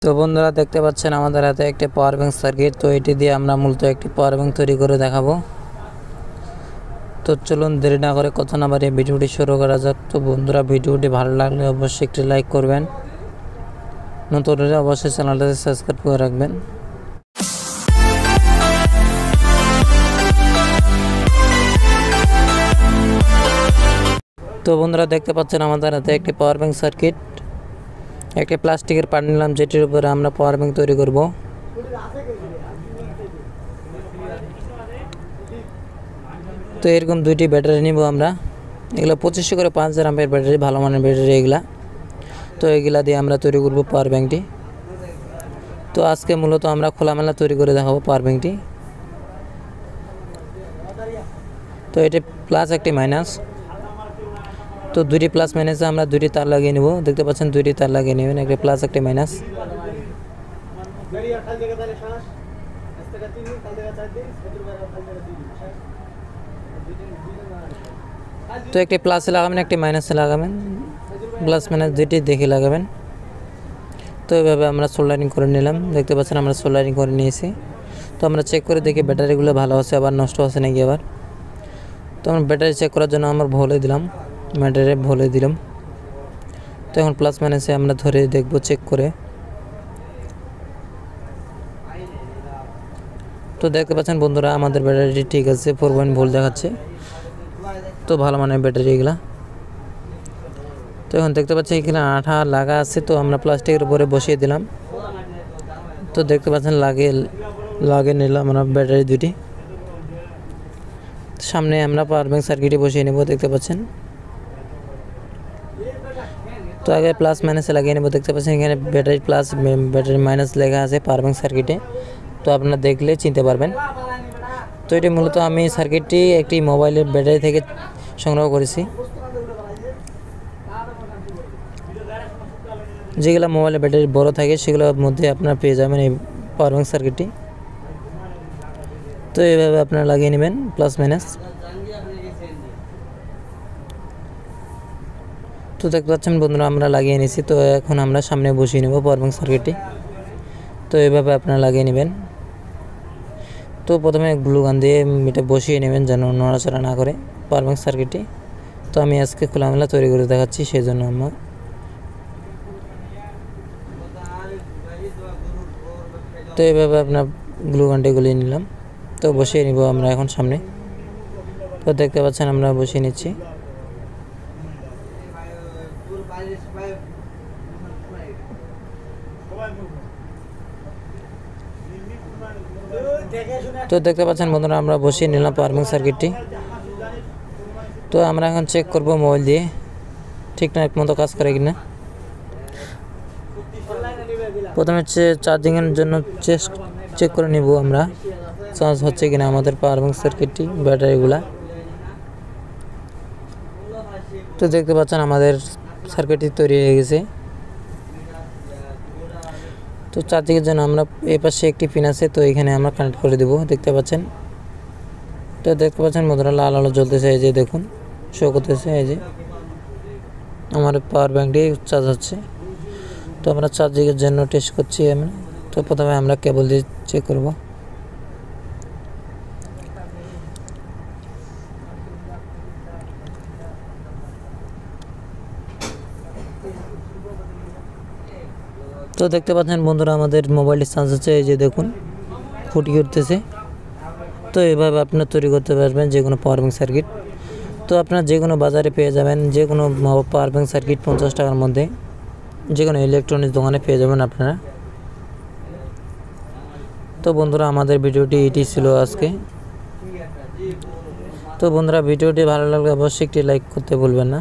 তো বন্ধুরা দেখতে পাচ্ছেন আমাদের হাতে একটি পাওয়ার ব্যাংক সার্কিট। তো এটি দিয়ে আমরা মূলত একটি পাওয়ার ব্যাংক তৈরি করে দেখাবো। তো চলুন দেরি না করে কথা না বাড়িয়ে ভিডিওটি শুরু করা যাক। তো বন্ধুরা ভিডিওটি ভালো লাগলে অবশ্যই একটি লাইক করবেন, নতুন হলে অবশ্যই চ্যানেলটাকে সাবস্ক্রাইব করে রাখবেন। তো বন্ধুরা দেখতে পাচ্ছেন আমাদের হাতে একটি পাওয়ার ব্যাংক সার্কিট। একটি প্লাস্টিকের পার্ট নিলাম, যেটির উপরে আমরা পাওয়ার ব্যাংক তৈরি করব। তো এরকম দুইটি ব্যাটারি নিব আমরা। এগুলো 2500 করে 5000 আম্পিয়ার ব্যাটারি, ভালো মানের ব্যাটারি এগুলা। তো এগুলা দিয়ে আমরা তৈরি করব পাওয়ার ব্যাংকটি। তো আজকে মূলত আমরা খোলামেলা তৈরি করে দেখাবো পাওয়ার ব্যাংকটি। তো এটি প্লাস একটি মাইনাস। তো দুইটি প্লাস মাইনাসে আমরা দুইটি তার লাগিয়ে নেব। দেখতে পাচ্ছেন দুইটি তার লাগিয়ে নেবেন, একটি প্লাস একটি মাইনাস। তো একটি প্লাসে লাগাবেন, একটি মাইনাসে লাগাবেন, প্লাস মাইনাস দুইটি দেখে লাগাবেন। তো এইভাবে আমরা সোল্ডারিং করে নিলাম। দেখতে পাচ্ছেন আমরা সোল্ডারিং করে নিয়েছি। তো আমরা চেক করে দেখি ব্যাটারিগুলো ভালো আছে, আবার নষ্ট হচ্ছে নাকি আবার। তো আমরা ব্যাটারি চেক করার জন্য আমরা ভোলে দিলাম, ব্যাটারি ভোলে দিলাম। তো এখন প্লাস মাইনাসে আমরা ধরে দেখব চেক করে। তো দেখতে পাচ্ছেন বন্ধুরা আমাদের ব্যাটারিটি ঠিক আছে, 4 ভোল্ট দেখাচ্ছে। তো ভালো মানের ব্যাটারি এগুলা। তো এখন দেখতে পাচ্ছি এখানে আঠা লাগা আছে, তো আমরা প্লাস্টিকের উপরে বসিয়ে দিলাম। তো দেখতে পাচ্ছেন লাগিয়ে নিলাম আমরা ব্যাটারি দুটি। সামনে আমরা পাওয়ার ব্যাংক সার্কিটে বসিয়ে নেব, দেখতে পাচ্ছেন। তো আগে প্লাস মাইনাসে লাগিয়ে নেব। দেখতে পাচ্ছেন এখানে ব্যাটারি প্লাস ব্যাটারি মাইনাস লেখা আছে পাওয়ার ব্যাংক সার্কিটে। তো আপনারা দেখলে চিনতে পারবেন। তো এটি মূলত আমি সার্কিটটি একটি মোবাইলের ব্যাটারি থেকে সংগ্রহ করেছি। যেগুলো মোবাইলের ব্যাটারি বড় থাকে সেগুলোর মধ্যে আপনারা পেয়ে যাবেন এই পাওয়ার ব্যাংক সার্কিটটি। তো এইভাবে আপনারা লাগিয়ে নেবেন প্লাস মাইনাস। তো দেখতে পাচ্ছেন বন্ধুরা আমরা লাগিয়ে নিয়েছি। তো এখন আমরা সামনে বসিয়ে নেব পাওয়ার ব্যাংক সার্কিটটি। তো এইভাবে আপনারা লাগিয়ে নেবেন। তো প্রথমে গ্লু গান দিয়ে এটা বসিয়ে নেবেন যেন নড়াচড়া না করে পাওয়ার ব্যাংক সার্কিটটি। তো আমি আজকে খোলামেলা তৈরি করে দেখাচ্ছি, সেই জন্য আমরা তো এইভাবে আপনার গ্লু গানটি গলিয়ে নিলাম। তো বসিয়ে নিব আমরা এখন সামনে। তো দেখতে পাচ্ছেন আমরা বসিয়ে নিচ্ছি। তো দেখতে পাচ্ছেন বন্ধুরা আমরা বসিয়ে নিলাম পাওয়ার ব্যাংক সার্কিটটি। তো আমরা এখন চেক করব মোবাইল দিয়ে ঠিকঠাক মতো কাজ করে কিনা। প্রথমে চার্জিংয়ের জন্য চেক করে নিব আমরা চার্জ হচ্ছে কিনা আমাদের পাওয়ার ব্যাংক সার্কিটটি, ব্যাটারিগুলা। তো দেখতে পাচ্ছেন আমাদের সার্কিটটি তৈরি হয়ে গেছে। তো চার্জিংয়ের জন্য আমরা এই পাশে একটি পিন আছে, তো এখানে আমরা কানেক্ট করে দেব। দেখতে পাচ্ছেন। তো দেখতে পাচ্ছেন বন্ধুরা লাল আলো জ্বলতেছে, এই যে দেখুন শো করতেছে, এই যে আমার পাওয়ার ব্যাংকটি চার্জ হচ্ছে। তো আমরা চার্জিংয়ের জন্য টেস্ট করছি আমরা। তো প্রথমে আমরা কেবল দিয়ে চেক করব। তো দেখতে পাচ্ছেন বন্ধুরা আমাদের মোবাইলটি চার্জ হচ্ছে, এই যে দেখুন ফুটিয়ে উঠতেছে। তো এইভাবে আপনারা তৈরি করতে পারবেন যে কোনো পাওয়ার ব্যাংক সার্কিট। তো আপনারা যে কোনো বাজারে পেয়ে যাবেন, যে কোনো পাওয়ার ব্যাংক সার্কিট 50 টাকার মধ্যে যে কোনো ইলেকট্রনিক্স দোকানে পেয়ে যাবেন আপনারা। তো বন্ধুরা আমাদের ভিডিওটি এটি ছিল আজকে। তো বন্ধুরা ভিডিওটি ভালো লাগলে অবশ্যই একটি লাইক করতে ভুলবেন না।